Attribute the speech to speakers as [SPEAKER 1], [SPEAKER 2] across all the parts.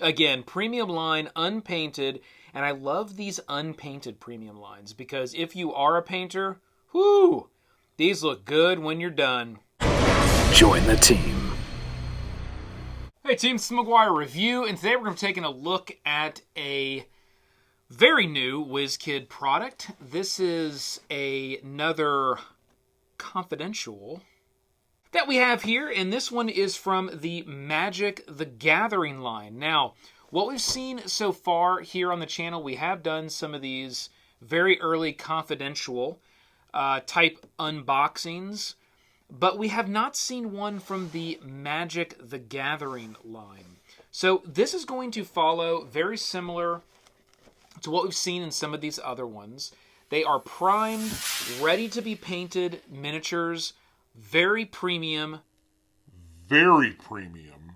[SPEAKER 1] Again, premium line, unpainted, and I love these unpainted premium lines because if you are a painter, whoo, these look good when you're done.
[SPEAKER 2] Join the team.
[SPEAKER 1] Hey team, it's the McGuire Review, and today we're going to be taking a look at a very new Wizkid product. This is another confidential that we have here, and this one is from the Magic the Gathering line. Now, what we've seen so far here on the channel, we have done some of these very early confidential type unboxings, but we have not seen one from the Magic the Gathering line. So this is going to follow very similar to what we've seen in some of these other ones. They are primed, ready to be painted miniatures, very premium.
[SPEAKER 3] Very premium.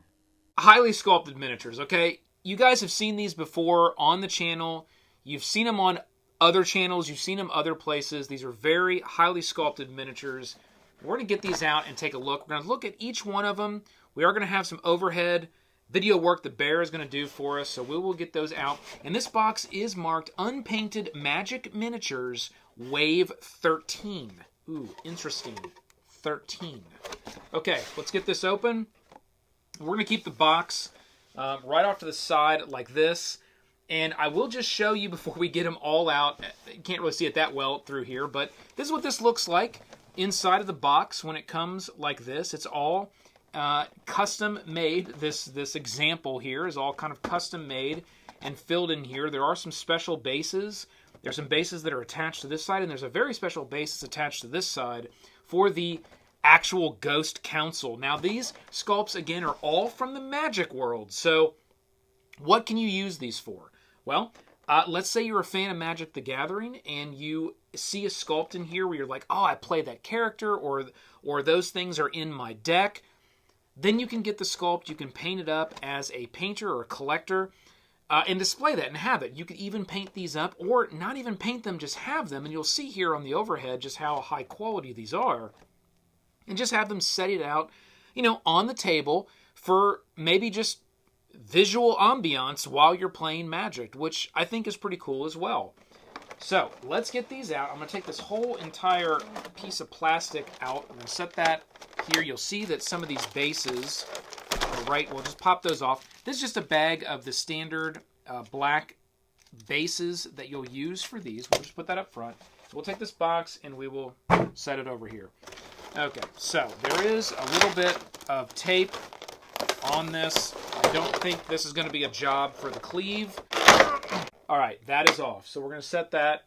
[SPEAKER 1] Highly sculpted miniatures, okay? You guys have seen these before on the channel. You've seen them on other channels. You've seen them other places. These are very highly sculpted miniatures. We're going to get these out and take a look. We're going to look at each one of them. We are going to have some overhead video work the Bear is going to do for us, so we will get those out. And this box is marked Unpainted Magic Miniatures Wave 13. Ooh, interesting. 13. Okay, let's get this open. We're going to keep the box right off to the side like this. And I will just show you before we get them all out. You can't really see it that well through here, but this is what this looks like inside of the box when it comes like this. It's all custom made. This example here is all kind of custom made and filled in here. There are some special bases. There's some bases that are attached to this side, and there's a very special basis attached to this side for the actual Ghost Council. Now, these sculpts, again, are all from the Magic world. So, what can you use these for? Well, let's say you're a fan of Magic the Gathering, and you see a sculpt in here where you're like, oh, I play that character, or those things are in my deck. Then you can get the sculpt, you can paint it up as a painter or a collector, and display that and have it. You could even paint these up, or not even paint them, just have them, and you'll see here on the overhead just how high quality these are, and just have them set it out, you know, on the table for maybe just visual ambiance while you're playing Magic, which I think is pretty cool as well. So, let's get these out. I'm going to take this whole entire piece of plastic out. I'm going to set that here. You'll see that some of these bases are right. We'll just pop those off. This is just a bag of the standard black bases that you'll use for these. We'll just put that up front. We'll take this box and we will set it over here. Okay, so there is a little bit of tape on this. I don't think this is going to be a job for the sleeve. All right, that is off. So we're going to set that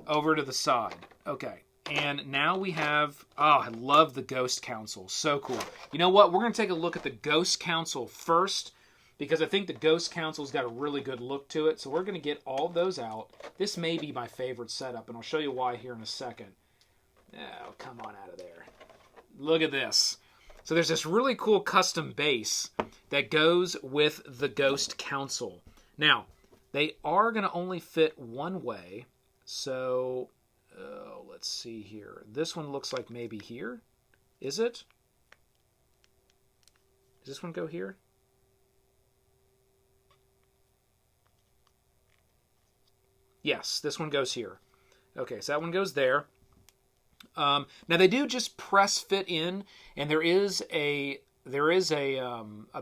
[SPEAKER 1] over to the side. Okay, and now we have, oh, I love the Ghost Council. So cool. You know what? We're going to take a look at the Ghost Council first because I think the Ghost Council's got a really good look to it. So we're going to get all of those out. This may be my favorite setup, and I'll show you why here in a second. Oh, come on out of there. Look at this. So there's this really cool custom base that goes with the Ghost Council. Now, they are going to only fit one way. So, let's see here. This one looks like maybe here. Is it? Does this one go here? Yes, this one goes here. Okay, so that one goes there. Now they do just press fit in, and there is a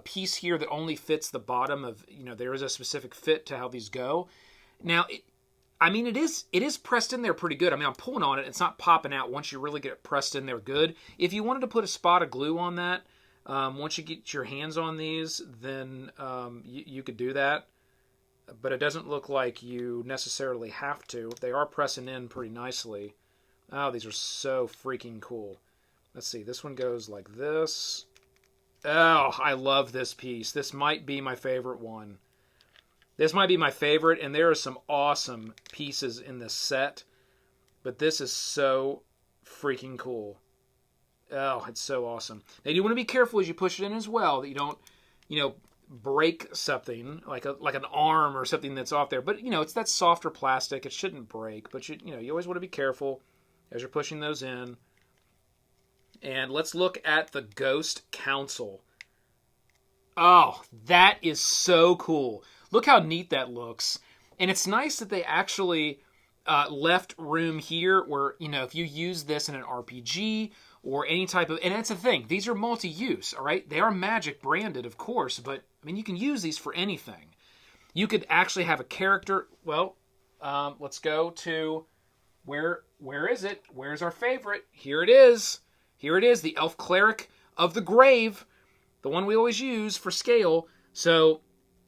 [SPEAKER 1] piece here that only fits the bottom of, you know, there is a specific fit to how these go. Now, it is pressed in there pretty good. I mean, I'm pulling on it. It's not popping out once you really get it pressed in there good. If you wanted to put a spot of glue on that, once you get your hands on these, then you could do that. But it doesn't look like you necessarily have to. They are pressing in pretty nicely. Oh, these are so freaking cool. Let's see. This one goes like this. Oh, I love this piece. This might be my favorite one. This might be my favorite, and there are some awesome pieces in this set. But this is so freaking cool. Oh, it's so awesome. Now, you want to be careful as you push it in as well, that you don't, break something, like an arm or something that's off there. But, it's that softer plastic. It shouldn't break. But, you always want to be careful as you're pushing those in. And let's look at the Ghost Council. Oh, that is so cool. Look how neat that looks. And it's nice that they actually left room here where, you know, if you use this in an RPG or any type of... And that's the thing. These are multi-use, all right? They are Magic branded, of course, but, I mean, you can use these for anything. You could actually have a character... Well, let's go to... Where is it? Where's our favorite? Here it is. Here it is, the Elf Cleric of the Grave. The one we always use for scale. So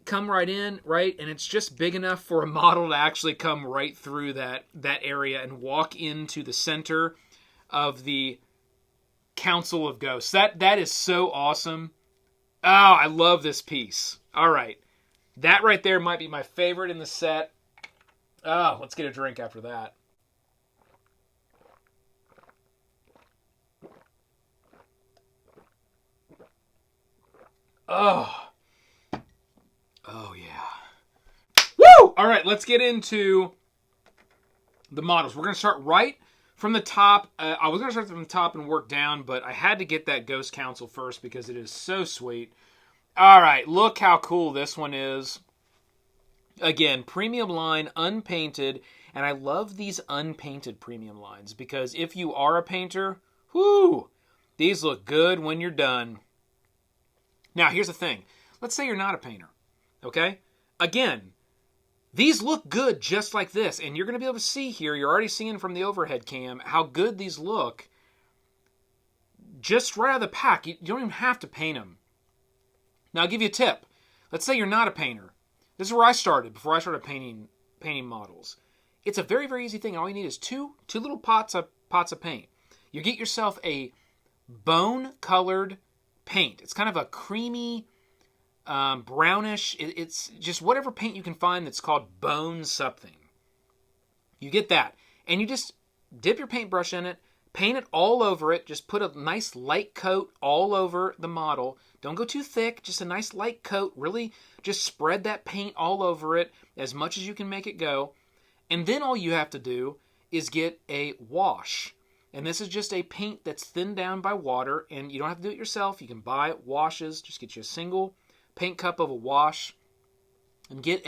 [SPEAKER 1] come right in, right? And it's just big enough for a model to actually come right through that area and walk into the center of the Council of Ghosts. That is so awesome. Oh, I love this piece. All right. That right there might be my favorite in the set. Oh, let's get a drink after that. Oh. Oh, yeah. Woo! All right, let's get into the models. We're going to start right from the top. I was going to start from the top and work down, but I had to get that Ghost Council first because it is so sweet. All right, look how cool this one is. Again, premium line, unpainted, and I love these unpainted premium lines because if you are a painter, whoo, these look good when you're done. Now, here's the thing. Let's say you're not a painter, okay? Again, these look good just like this, and you're going to be able to see here, you're already seeing from the overhead cam, how good these look just right out of the pack. You don't even have to paint them. Now, I'll give you a tip. Let's say you're not a painter. This is where I started, before I started painting models. It's a very, very easy thing. All you need is two little pots of paint. You get yourself a bone-colored paint. It's kind of a creamy, brownish. It's just whatever paint you can find that's called bone something. You get that. And you just dip your paintbrush in it, paint it all over it. Just put a nice light coat all over the model. Don't go too thick, just a nice light coat. Really just spread that paint all over it as much as you can make it go. And then all you have to do is get a wash. And this is just a paint that's thinned down by water, and you don't have to do it yourself. You can buy washes. Just get you a single paint cup of a wash and get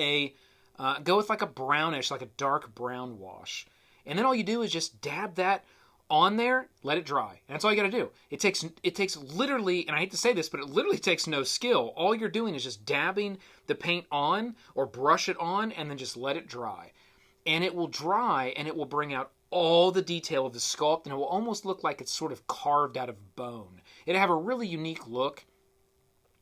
[SPEAKER 1] go with like a brownish, like a dark brown wash. And then all you do is just dab that on there, let it dry. And that's all you got to do. It takes literally, and I hate to say this, but it literally takes no skill. All you're doing is just dabbing the paint on or brush it on and then just let it dry. And it will dry and it will bring out all the detail of the sculpt, and it will almost look like it's sort of carved out of bone. It'll have a really unique look,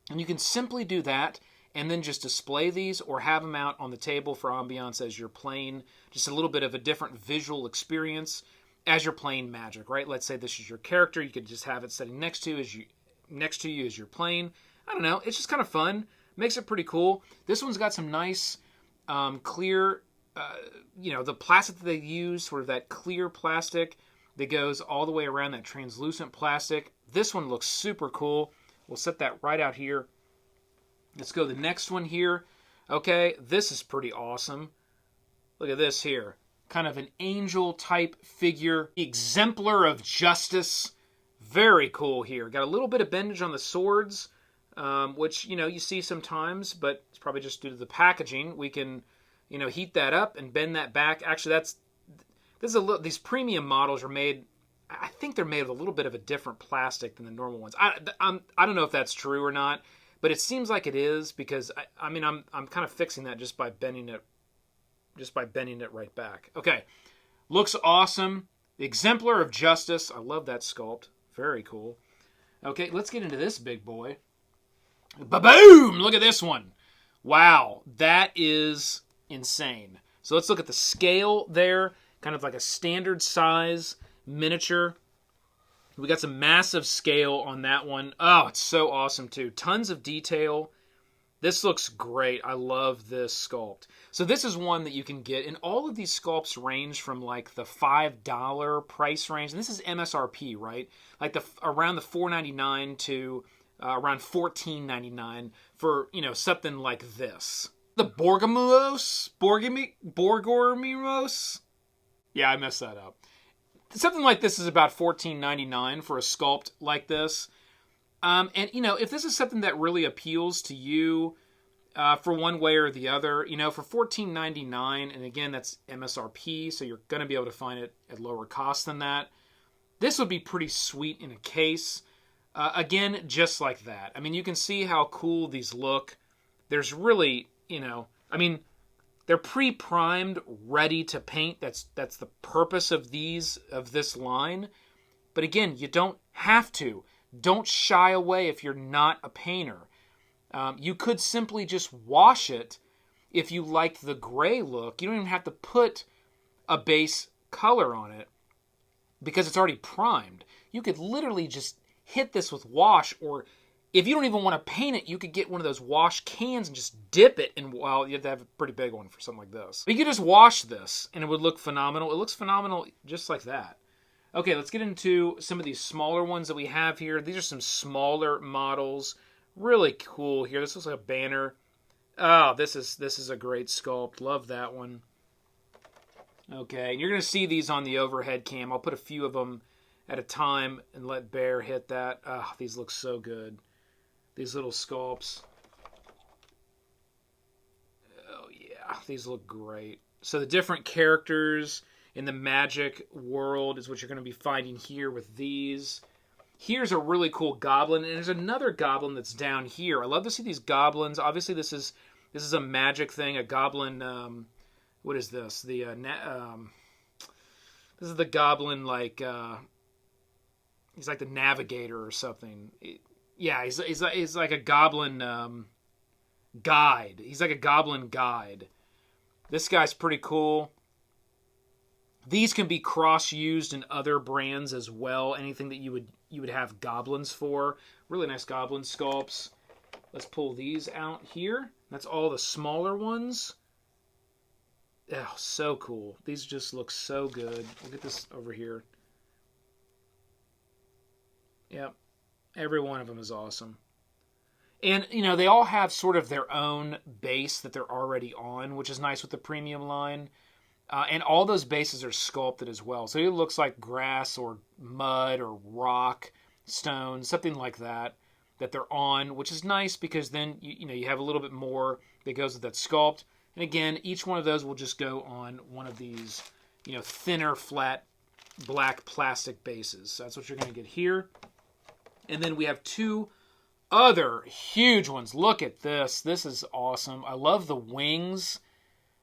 [SPEAKER 1] and you can simply do that and then just display these or have them out on the table for ambiance as you're playing, just a little bit of a different visual experience as you're playing Magic, right? Let's say this is your character. You could just have it sitting next to you as you're playing. I don't know. It's just kind of fun. Makes it pretty cool. This one's got some nice clear... the plastic that they use, sort of that clear plastic that goes all the way around, that translucent plastic. This one looks super cool. We'll set that right out here. Let's go to the next one here. Okay, this is pretty awesome. Look at this here. Kind of an angel type figure. Exemplar of justice. Very cool here. Got a little bit of bendage on the swords, which, you see sometimes, but it's probably just due to the packaging. We can... heat that up and bend that back. Actually, these premium models are made, I think they're made with a little bit of a different plastic than the normal ones. I don't know if that's true or not, but it seems like it is because I'm kind of fixing that just by bending it right back. Okay. Looks awesome. The Exemplar of Justice. I love that sculpt. Very cool. Okay, let's get into this big boy. Ba-boom! Look at this one. Wow, that is insane. So let's look at the scale there, kind of like a standard size miniature. We got some massive scale on that one. Oh, it's so awesome too. Tons of detail. This looks great. I love this sculpt. So this is one that you can get, and all of these sculpts range from like the $5 price range. And this is MSRP, right? Like around the $4.99 to around $14.99 for, something like this. The Borgormiros? Yeah, I messed that up. Something like this is about $14.99 for a sculpt like this. And, you know, if this is something that really appeals to you for one way or the other, you know, for $14.99, and again, that's MSRP, so you're going to be able to find it at lower cost than that. This would be pretty sweet in a case. Again, just like that. I mean, you can see how cool these look. There's really, you know, I mean, they're pre-primed, ready to paint. That's the purpose of this line. But again, you don't have to. Don't shy away if you're not a painter. You could simply just wash it if you like the gray look. You don't even have to put a base color on it because it's already primed. You could literally just hit this with wash, or if you don't even want to paint it, you could get one of those wash cans and just dip it in, well, you have to have a pretty big one for something like this. But you could just wash this and it would look phenomenal. It looks phenomenal just like that. Okay, let's get into some of these smaller ones that we have here. These are some smaller models. Really cool here. This looks like a banner. Oh, this is a great sculpt. Love that one. Okay, and you're going to see these on the overhead cam. I'll put a few of them at a time and let Bear hit that. Oh, these look so good. These little sculpts. Oh, yeah. These look great. So the different characters in the magic world is what you're going to be finding here with these. Here's a really cool goblin, and there's another goblin that's down here. I love to see these goblins. Obviously, this is a magic thing. A goblin. What is this? This is the goblin, like he's like the navigator or something. Yeah, he's like a goblin guide. He's like a goblin guide. This guy's pretty cool. These can be cross-used in other brands as well. Anything that you would have goblins for. Really nice goblin sculpts. Let's pull these out here. That's all the smaller ones. Oh, so cool. These just look so good. We'll get this over here. Yep. Every one of them is awesome. And, you know, they all have sort of their own base that they're already on, which is nice with the premium line. And all those bases are sculpted as well. So it looks like grass or mud or rock, stone, something like that they're on, which is nice because then, you have a little bit more that goes with that sculpt. And again, each one of those will just go on one of these, thinner, flat, black plastic bases. So that's what you're going to get here. And then we have two other huge ones. Look at this. This is awesome. I love the wings.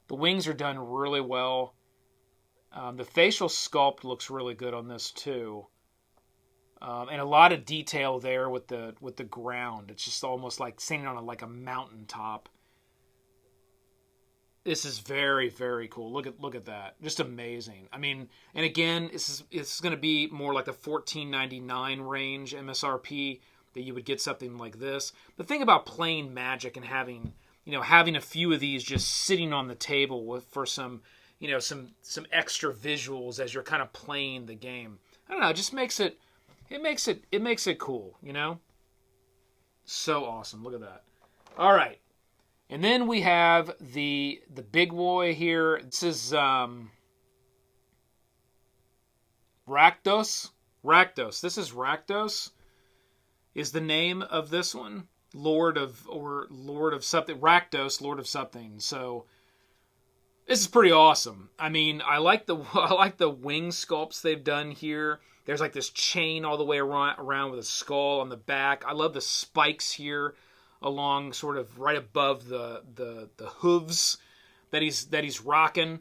[SPEAKER 1] The wings are done really well. The facial sculpt looks really good on this too. And a lot of detail there with the ground. It's just almost like standing on like a mountaintop. This is very, very cool. Look at that. Just amazing. I mean, and again, it's going to be more like the $14.99 range MSRP that you would get something like this. The thing about playing Magic and having a few of these just sitting on the table for some extra visuals as you're kind of playing the game. I don't know, it just makes it cool, So awesome. Look at that. All right. And then we have the big boy here. This is Rakdos. This is Rakdos is the name of this one. Lord of something. Rakdos, Lord of something. So this is pretty awesome. I mean, I like the wing sculpts they've done here. There's like this chain all the way around with a skull on the back. I love the spikes here along sort of right above the hooves that he's rocking.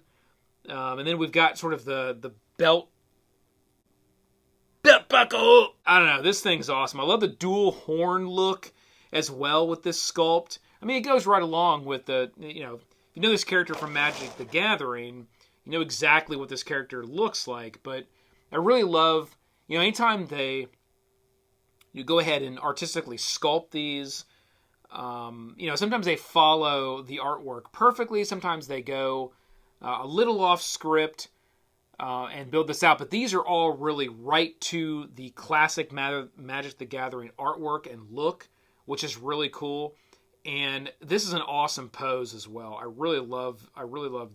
[SPEAKER 1] And then we've got sort of the belt buckle. I don't know. This thing's awesome. I love the dual horn look as well with this sculpt. I mean, it goes right along with if you know this character from Magic the Gathering, you know exactly what this character looks like. But I really love, anytime you go ahead and artistically sculpt these, sometimes they follow the artwork perfectly. Sometimes they go a little off script and build this out. But these are all really right to the classic Magic the Gathering artwork and look, which is really cool. And this is an awesome pose as well. I really love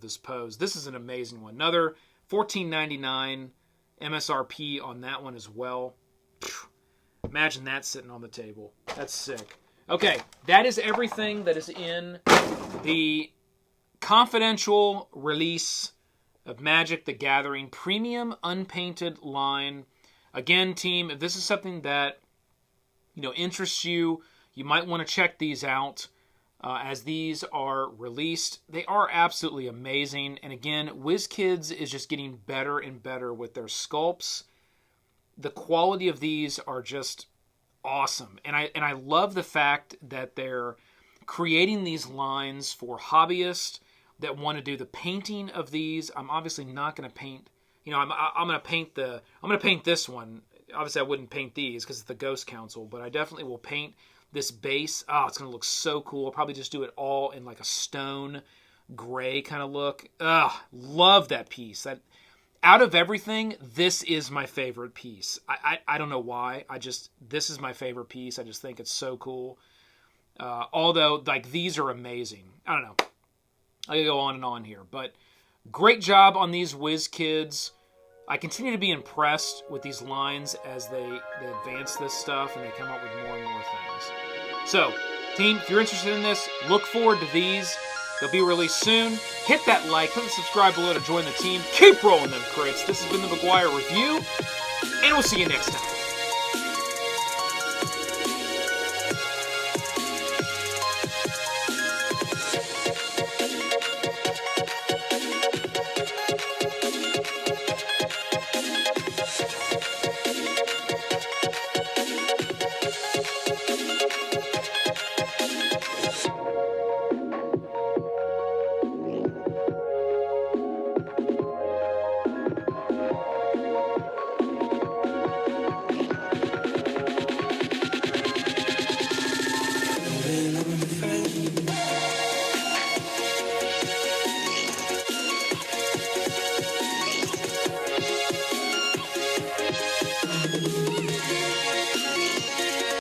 [SPEAKER 1] this pose. This is an amazing one. Another $14.99 MSRP on that one as well. Imagine that sitting on the table. That's sick. Okay, that is everything that is in the confidential release of Magic the Gathering Premium Unpainted line. Again, team, if this is something that interests you, you might want to check these out as these are released. They are absolutely amazing. And again, Wizkids is just getting better and better with their sculpts. The quality of these are just awesome. And I love the fact that they're creating these lines for hobbyists that want to do the painting of these. I'm obviously not going to paint, I'm going to paint this one. Obviously I wouldn't paint these because it's the Ghost Council, but I definitely will paint this base. Oh, it's going to look so cool. I'll probably just do it all in like a stone gray kind of look. Love that piece. Out of everything, this is my favorite piece. I don't know why. This is my favorite piece. I just think it's so cool. Although, like, these are amazing. I don't know. I could go on and on here. But great job on these Wizkids. I continue to be impressed with these lines as they advance this stuff and they come up with more and more things. So, team, if you're interested in this, look forward to these. They'll be released soon. Hit that like, click the subscribe below to join the team. Keep rolling them crates. This has been the McGuire Review, and we'll see you next time.